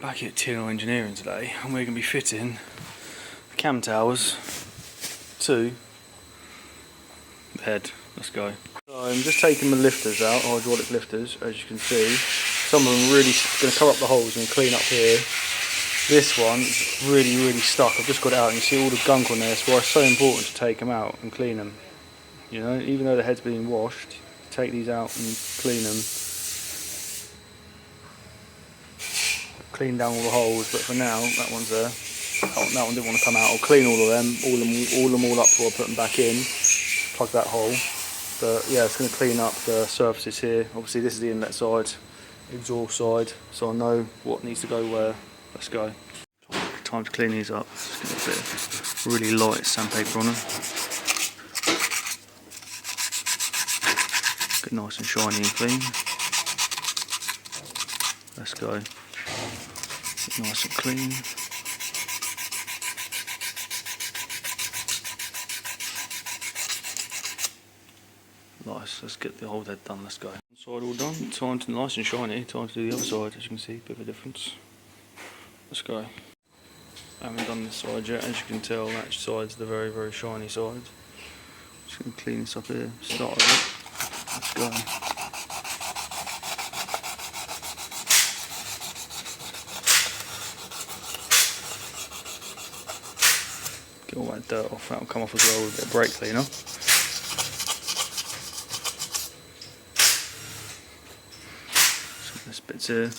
Back at TNI Engineering today, and we're going to be fitting the cam towers to the head. Let's go. So I'm just taking the lifters out, hydraulic lifters, as you can see. Some of them really going to cover up the holes and clean up here. This one's really stuck. I've just got it out and you see all the gunk on there, so it's so important to take them out and clean them. You know, even though the head's being washed, take these out and clean them. Clean down all the holes, but for now that one's there. That one didn't want to come out. I'll clean all of them, all up before I put them back in. Plug that hole. But yeah, it's going to clean up the surfaces here. Obviously this is the inlet side, exhaust side, so I know what needs to go where. Let's go. Time to clean these up. Just get a bit of really light sandpaper on them. Get nice and shiny and clean. Let's go. Get nice and clean. Nice, let's get the whole head done, let's go. Side all done, time to nice and shiny, time to do the other side, as you can see, bit of a difference. Let's go. I haven't done this side yet, as you can tell, that side's the very shiny side. Just going to clean this up here, start with it. Let's go. Get all that dirt off, that'll come off as well with a bit of brake cleaner. Some of this bit's here.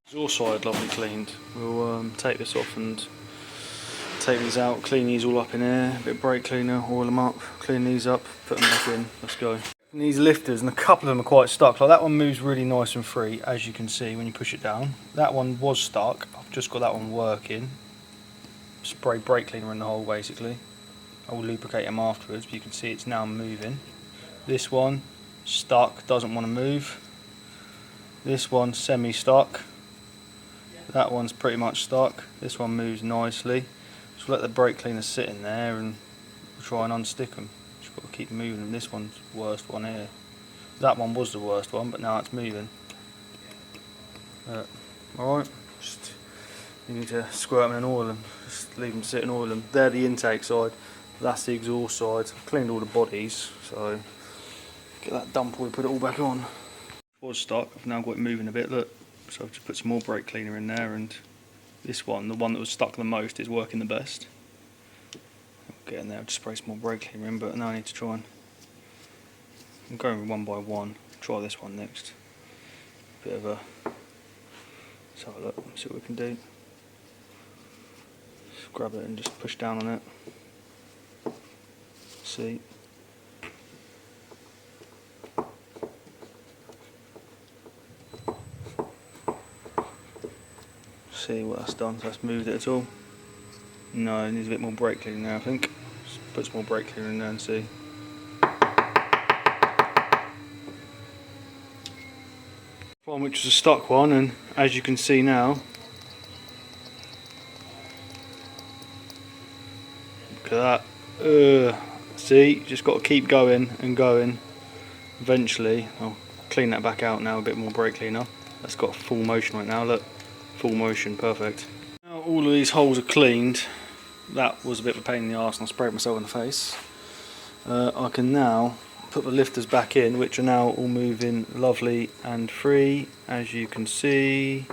Exhaust side lovely cleaned. We'll take this off and take these out, clean these all up in here, a bit of brake cleaner, oil them up, clean these up, put them back in, let's go. And these lifters, and a couple of them are quite stuck, like that one moves really nice and free, as you can see when you push it down. That one was stuck, I've just got that one working. Spray brake cleaner in the hole basically. I'll lubricate them afterwards, but you can see it's now moving. This one, stuck, doesn't want to move. This one, semi-stuck. That one's pretty much stuck. This one moves nicely. Just let the brake cleaner sit in there and we'll try and unstick them. Just got to keep moving them. This one's the worst one here. That one was the worst one, but now it's moving. Alright, just you need to squirt them and oil them. Just leave them sit and oil them. They're the intake side. That's the exhaust side. I've cleaned all the bodies, so get that done before we put it all back on. It was stuck. I've now got it moving a bit. Look. So I've just put some more brake cleaner in there, and this one, the one that was stuck the most, is working the best. I'll get in there, I'll just spray some more brake cleaner in, but now I need to try and... I'm going one by one, try this one next. Bit of a... Let's have a look, see what we can do. Just grab it and just push down on it. See. See what that's done, so that's moved it at all. No, it needs a bit more brake cleaner now I think. Just put some more brake cleaner in there and see. One which was a stock one, and as you can see now, look at that. See, just got to keep going and going. Eventually, I'll clean that back out now, a bit more brake cleaner. That's got full motion right now, look. Full motion, perfect. Now all of these holes are cleaned. That was a bit of a pain in the arse and I sprayed myself in the face. I can now put the lifters back in, which are now all moving lovely and free, as you can see.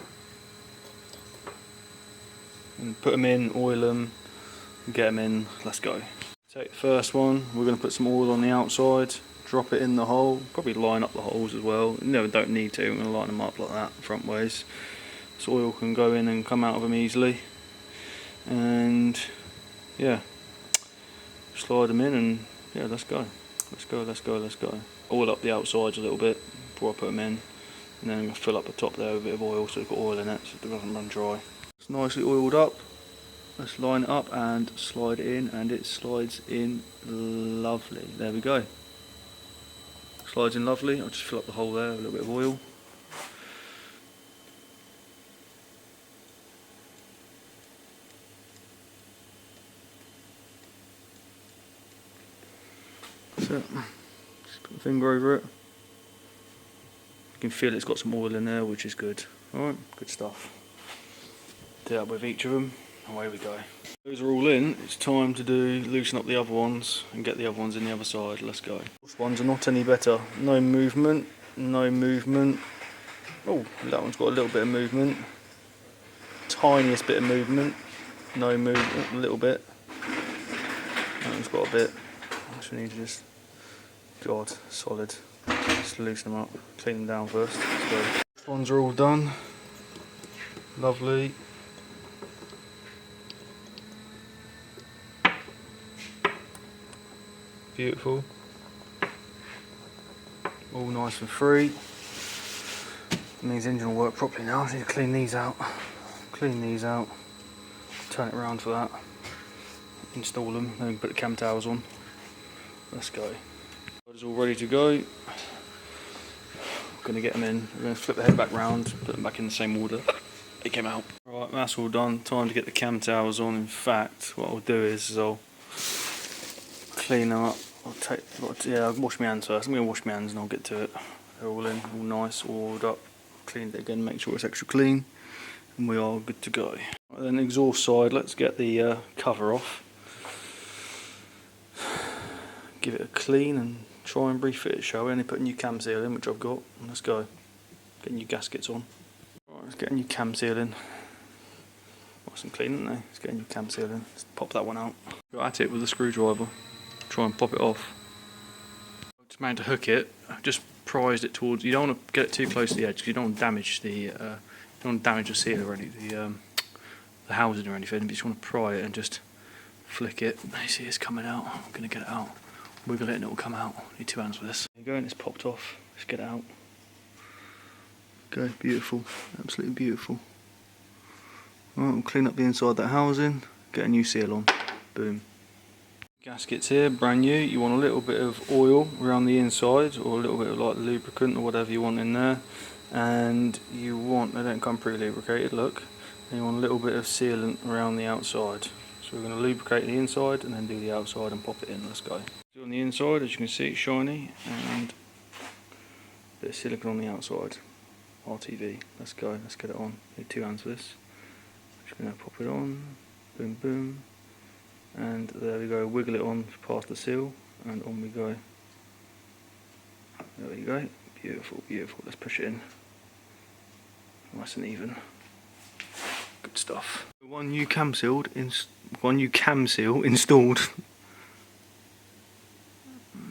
And put them in, oil them, and get them in. Let's go. Take the first one. We're going to put some oil on the outside. Drop it in the hole. Probably line up the holes as well. You don't need to. I'm going to line them up like that, front ways. So oil can go in and come out of them easily, and yeah, slide them in and yeah, let's go. Oil up the outsides a little bit before I put them in, and then I'm going to fill up the top there with a bit of oil so it's got oil in it so it doesn't run dry. It's nicely oiled up, let's line it up and slide it in, and it slides in lovely. There we go. Slides in lovely. I'll just fill up the hole there with a little bit of oil. That's it. Just put the finger over it. You can feel it's got some oil in there, which is good. Alright, good stuff. Do that with each of them. Away we go. Those are all in. It's time to loosen up the other ones and get the other ones in the other side. Let's go. Those ones are not any better. No movement. No movement. Oh, that one's got a little bit of movement. Tiniest bit of movement. No movement. A little bit. That one's got a bit. So we need to just. God, solid. Just loosen them up. Clean them down first. Let's go. These ones are all done. Lovely. Beautiful. All nice and free. And these engine will work properly now. I need to clean these out. Clean these out. Turn it around for that. Install them. Then we can put the cam towers on. Let's go. It's all ready to go. Going to get them in. We're going to flip the head back round. Put them back in the same order they came out. Right, that's all done. Time to get the cam towers on. In fact, what I'll do is I'll clean them up. I'll wash my hands first. I'm going to wash my hands and I'll get to it. They're all in, all nice, all oiled up. Cleaned it again, make sure it's extra clean, and we are good to go. Right, then exhaust side, let's get the cover off. Give it a clean and try and refit it, shall we? Only put a new cam seal in, which I've got. Let's go. Get new gaskets on. Right, let's get a new cam seal in. Nice and clean, isn't they? Let's get a new cam seal in. Let's pop that one out. Go at it with a screwdriver. Try and pop it off. Just managed to hook it. I've just prized it towards. You don't want to get it too close to the edge because you don't want to damage the. You don't want to damage the seal or anything, the housing or anything. But you just want to pry it and just flick it. You see it's coming out. I'm gonna get it out. Wiggle it and it will come out. Need 2 hands for this. There you go, and it's popped off. Let's get it out. Okay, beautiful. Absolutely beautiful. Alright, we'll clean up the inside of that housing. Get a new seal on. Boom. Gaskets here, brand new. You want a little bit of oil around the inside, or a little bit of like lubricant or whatever you want in there, and you want, they don't come pre-lubricated, look, and you want a little bit of sealant around the outside. So we're going to lubricate the inside and then do the outside and pop it in. Let's go. On the inside, as you can see, it's shiny, and a bit of silicone on the outside. RTV. Let's go. Let's get it on. Need 2 hands for this. Just going to pop it on. Boom, boom. And there we go, wiggle it on past the seal, and on we go. There we go, beautiful, beautiful. Let's push it in. Nice and even. Good stuff. One new cam seal installed.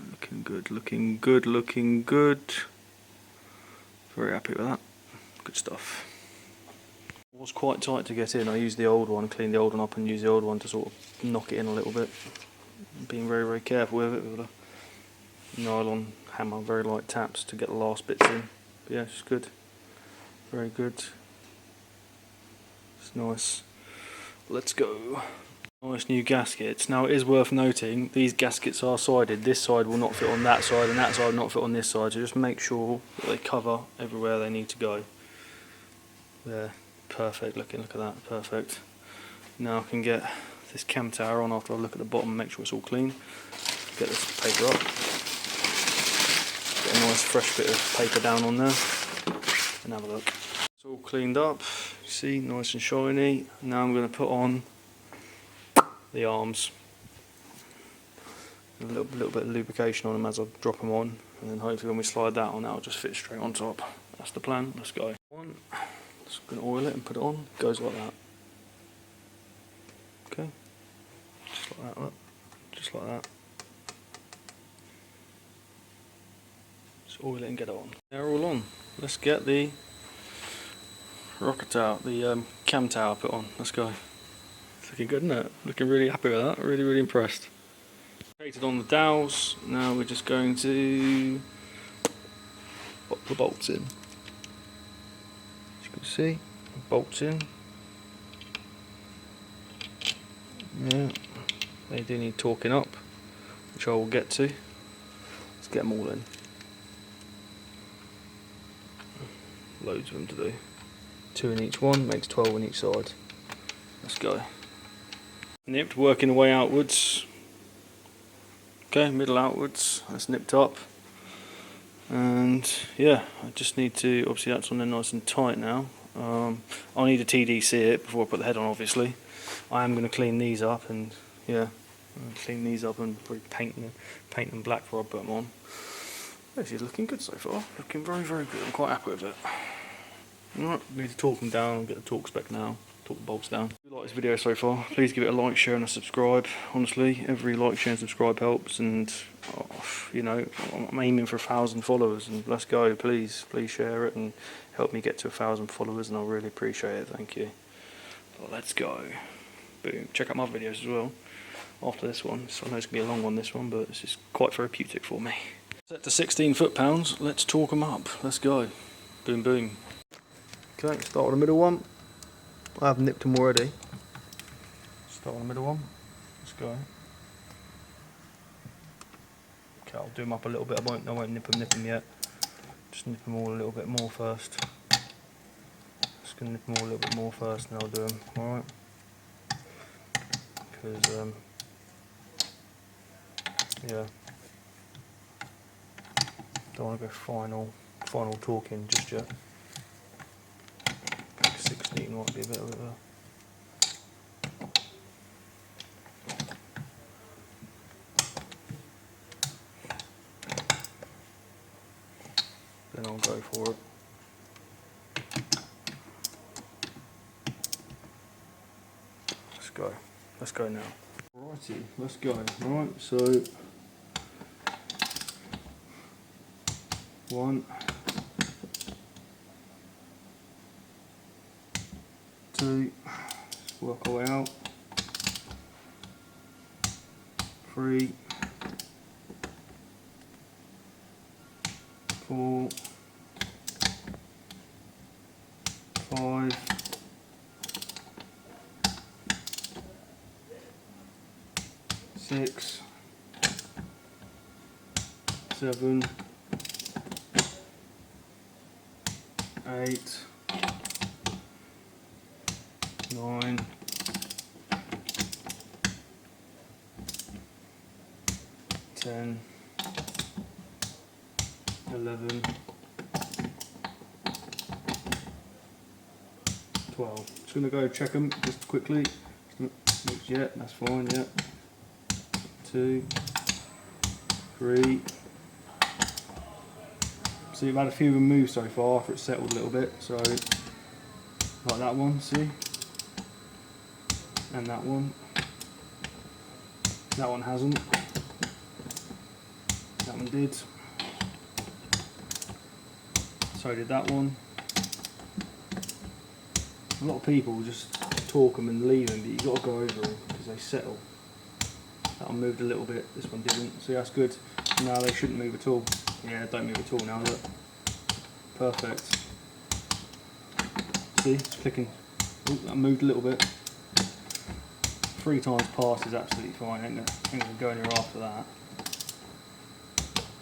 Looking good, looking good, looking good. Very happy with that. Good stuff. It was quite tight to get in. I used the old one, cleaned the old one up and used the old one to sort of knock it in a little bit. Being very, very careful with it, with a nylon hammer, very light taps to get the last bits in. But yeah, it's good. Very good. It's nice. Let's go. Nice new gaskets. Now it is worth noting, these gaskets are sided. This side will not fit on that side and that side will not fit on this side. So just make sure that they cover everywhere they need to go. There. Perfect looking, look at that, perfect. Now I can get this cam tower on after I look at the bottom and make sure it's all clean. Get this paper up. Get a nice fresh bit of paper down on there and have a look. It's all cleaned up, see, nice and shiny. Now I'm going to put on the arms. A little bit of lubrication on them as I drop them on, and then hopefully when we slide that on, that'll just fit straight on top. That's the plan, let's go. Just going to oil it and put it on. It goes like that. Okay. Just like that, look. Just like that. Just oil it and get it on. They're all on. Let's get the rocker tower, the cam tower put on. Let's go. It's looking good, isn't it? Looking really happy with that. Really, really impressed. Created on the dowels. Now we're just going to pop the bolts in. As you can see, bolts in. Yeah, they do need torquing up, which I will get to. Let's get them all in. Loads of them to do. 2 in each one, makes 12 on each side. Let's go. Nipped, working the way outwards. Okay, middle outwards, that's nipped up. And yeah, I just need to, obviously that's on there nice and tight now. I'll need to TDC it before I put the head on, obviously. I am going to clean these up and yeah, clean these up and probably paint them black before I put them on. This is looking good so far, looking very, very good. I'm quite happy with it. Alright, need to torque them down and get the torque spec now, torque the bolts down. If you like this video so far, please give it a like, share and a subscribe. Honestly, every like, share and subscribe helps, and you know, I'm aiming for 1,000 followers, and let's go, please share it and help me get to 1,000 followers, and I'll really appreciate it, thank you. Let's go. Boom. Check out my videos as well after this one. So I know it's going to be a long one, this one, but this is quite therapeutic for me. Set to 16 foot-pounds, let's torque them up, let's go. Boom boom. Okay, start with the middle one. I have nipped them already. Start with the middle one, let's go. Okay, I'll do them up a little bit, I won't nip them yet. Just nip them all a little bit more first. Just going to nip them all a little bit more first and I'll do them, alright? Because, yeah, don't want to go final torquing just yet. 16 might be a bit of a... Then I'll go for it. Let's go now. Righty, let's go. Right, so 1, 2, let's work our way out. 3, 4, 5, 6, 7, 8, 9, 10, 11, 12. Just going to go check them just quickly. Yeah, that's fine, yeah. 2, 3. So you've had a few of them move so far after it's settled a little bit, so like that one, see? And that one. That one hasn't. That one did. So did that one. A lot of people just torque them and leave them, but you've got to go over them because they settle. That one moved a little bit, this one didn't. See, that's good. No, they shouldn't move at all. Yeah, don't move at all now, look. Perfect. See, it's clicking. Ooh, that moved a little bit. 3 times pass is absolutely fine, ain't gonna go anywhere after that.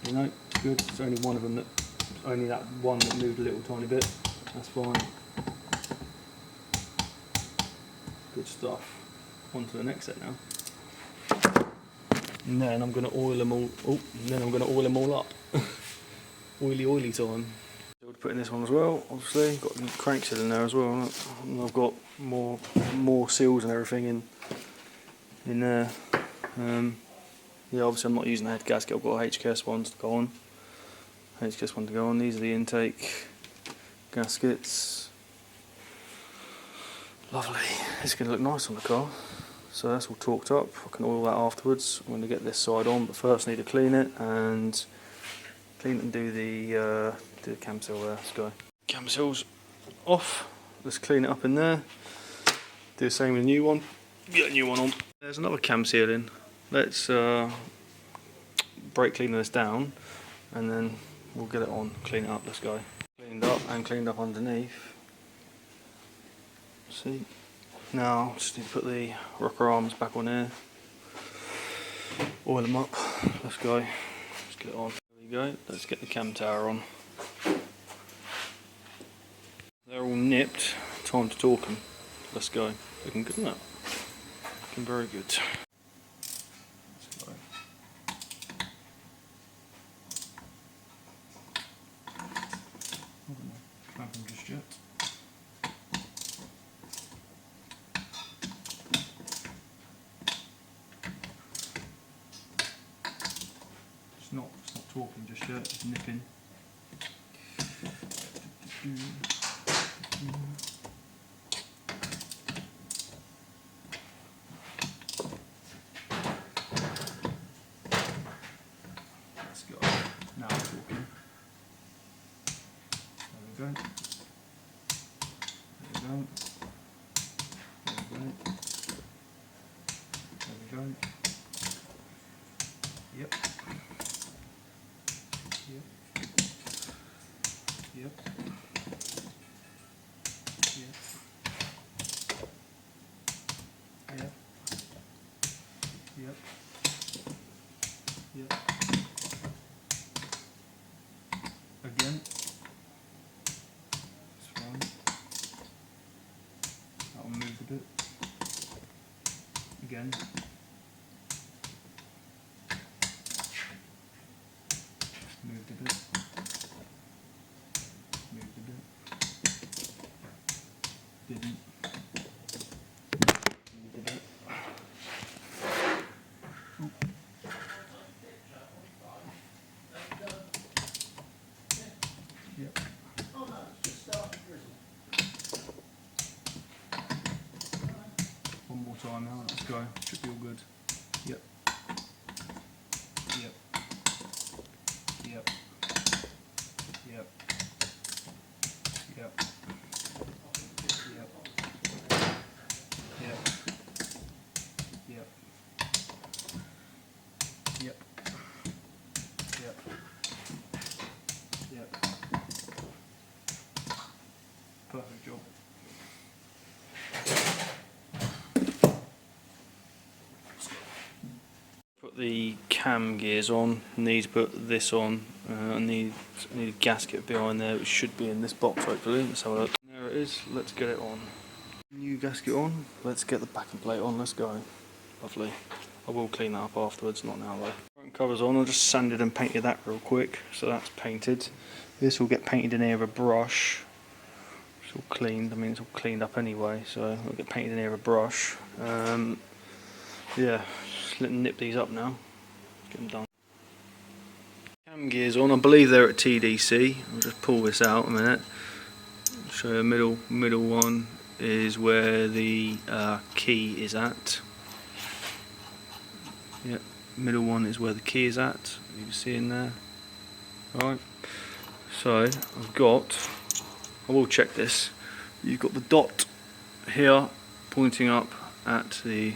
You know, it's good. It's only one of them only that one that moved a little tiny bit. That's fine. Good stuff. On to the next set now. And then I'm going to oil them all. Oh, and then I'm going to oil them all up. Oily time. So put in this one as well. Obviously, got the crank seal in there as well. And I've got more seals and everything in there. Yeah, obviously I'm not using the head gasket. I've got HKS ones to go on. HKS one to go on. These are the intake gaskets. Lovely. It's going to look nice on the car. So that's all torqued up. I can oil that afterwards. I'm going to get this side on, but first I need to clean it and do the cam seal there. Let's go. Cam seal's off. Let's clean it up in there. Do the same with the new one. Get a new one on. There's another cam seal in. Let's brake clean this down, and then we'll get it on. Clean it up. Let's go. Cleaned up and cleaned up underneath. See. Now just need to put the rocker arms back on here, oil them up. Let's go. Let's get it on. There we go. Let's get the cam tower on. They're all nipped. Time to torque them. Let's go. Looking good now. Looking very good. Let's go. Clamp them just yet. It's not torquing just yet, it's nipping. Let's go. Now it's talking. There we go. There we go. There we go. There we go. Yep. Yep. Yep. Yep. Yep. Yep. Yep. Again. That's fine. That'll move a bit. Again. Moved a bit. Moved a bit. Didn't. Moved a bit. Oop. Yep. One more time now, let's go. Should be all good. Yep. Yep. Yep. Yep. Yep. Yep. Yep. Yep. Yep. Yep. Yep. Perfect job. Put the cam gears on. Need to put this on. I need a gasket behind there, which should be in this box hopefully. Let's have a look. There it is. Let's get it on. New gasket on. Let's get the backing plate on. Let's go. Lovely. I will clean that up afterwards, not now though. Front cover's on. I just sanded and painted that real quick, so that's painted. This will get painted in here with a brush. It's all cleaned. I mean, it's all cleaned up anyway, so it'll get painted in here with a brush. Yeah, just let nip these up now. Get them done. Cam gears on. I believe they're at TDC. I'll just pull this out a minute. So the middle one is where the key is at. Yep, middle one is where the key is at. You can see in there. Right. So I will check this. You've got the dot here pointing up at the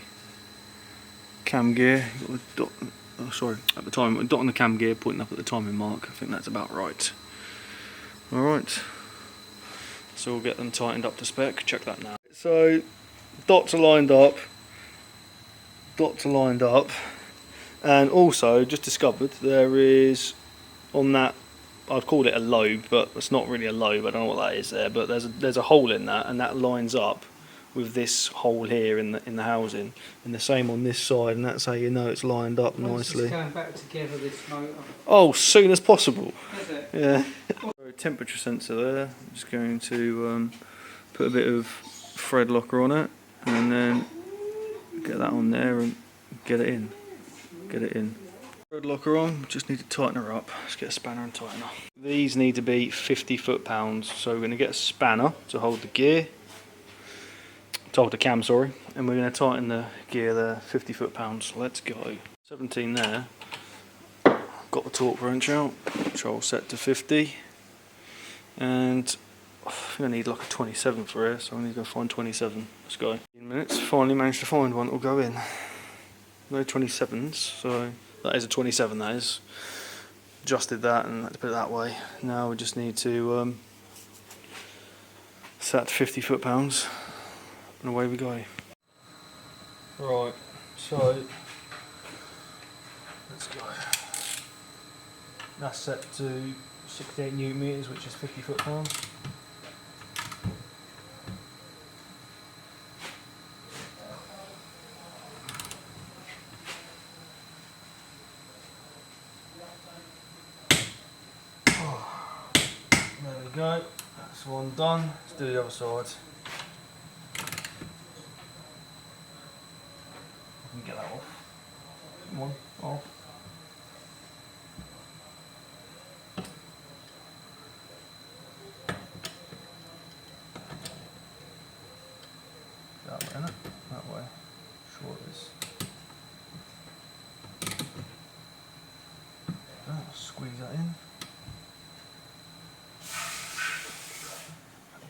cam gear. You've got the dot. Oh, sorry, at the time, a dot on the cam gear pointing up at the timing mark. I think that's about right. Alright, so we'll get them tightened up to spec, check that now. So, dots are lined up, and also, just discovered, there is, on that, I'd call it a lobe, but it's not really a lobe, I don't know what that is there, but there's a hole in that, and that lines up with this hole here in the housing, and the same on this side, and that's how you know it's lined up nicely. It's going back together, this motor. Oh, soon as possible. Is it? Yeah. Temperature sensor there. I'm just going to put a bit of thread locker on it, and then get that on there and get it in. Thread locker on. Just need to tighten her up. Let's get a spanner and tighten her. These need to be 50 foot-pounds, so we're going to get a spanner to hold the gear. To hold the cam, sorry, and we're going to tighten the gear there, 50 foot-pounds. Let's go. 17 there. Got the torque wrench out. Control set to 50. And I think I need like a 27 for here, so I need to go find 27. Let's go. 15 minutes. Finally managed to find one that will go in. No 27s, so that is a 27, that is. Adjusted that and had to put it that way. Now we just need to set to 50 foot-pounds. And away we go. Right, so let's go. That's set to 68 newton meters, which is 50 foot-pounds. There we go, that's one done. Let's do the other side. I can get that off. One off. That way, innit? That way. Sure it is. Oh, squeeze that in.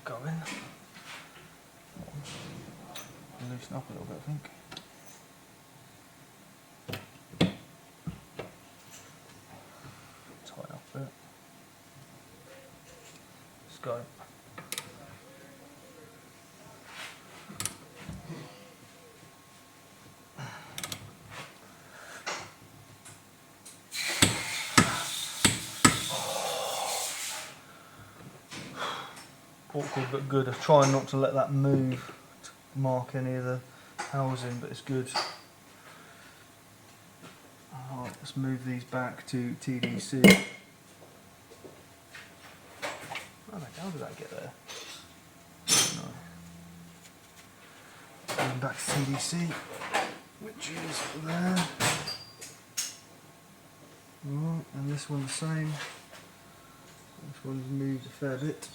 Go in. Loosen up a little bit, I think. Tighten up a bit. Let's go. Awkward but good. I'm trying not to let that move to mark any of the housing, but it's good. Alright, let's move these back to TDC. How did that get there? No. And back to TDC, which is there. Right, and this one's the same. This one's moved a fair bit.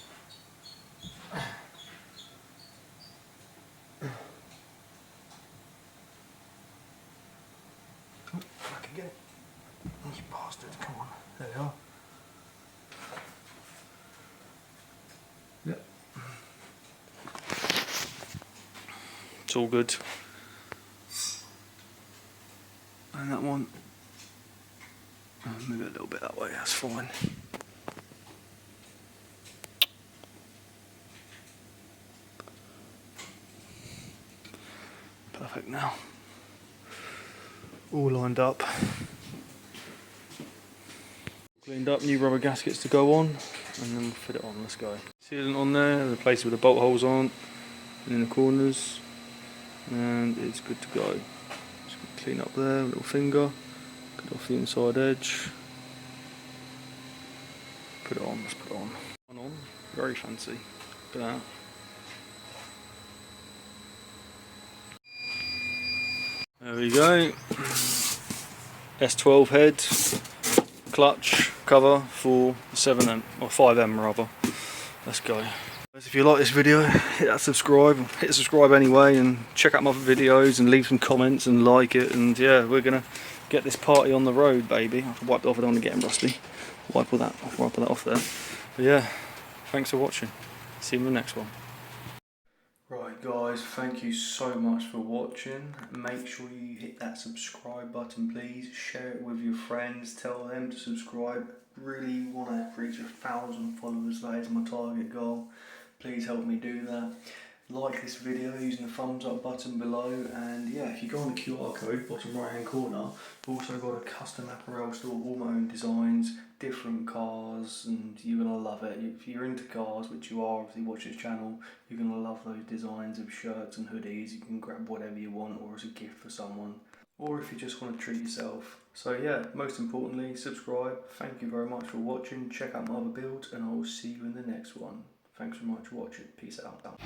Oh, back again. You bastards, come on. There they are. Yep. It's all good. And that one, I'll move it a little bit that way, that's fine. Perfect now. All lined up. Cleaned up, new rubber gaskets to go on, and then we'll fit it on, let's go. Sealant on there, the place where the bolt holes aren't, and in the corners, and it's good to go. Just clean up there, little finger, cut off the inside edge. Put it on, let's put it on. On, very fancy, look at that. There we go, S12 head, clutch cover for 7M, or 5M rather. Let's go. If you like this video, hit that subscribe, hit subscribe anyway, and check out my other videos and leave some comments and like it, and yeah, we're gonna get this party on the road, baby. I can wipe it off, I don't want to get them rusty. Wipe all that off there. But yeah, thanks for watching. See you in the next one. Right guys, thank you so much for watching. Make sure you hit that subscribe button please, share it with your friends, tell them to subscribe. Really want to reach 1,000 followers, that is my target goal. Please help me do that. Like this video using the thumbs up button below, and yeah, if you go on the QR code, bottom right hand corner, we've also got a custom apparel store, all my own designs, different cars, and you're going to love it. If you're into cars, which you are if you watch this channel, you're going to love those designs of shirts and hoodies. You can grab whatever you want, or as a gift for someone, or if you just want to treat yourself. So yeah, most importantly, subscribe. Thank you very much for watching. Check out my other builds, and I will see you in the next one. Thanks so much for watching. Peace out.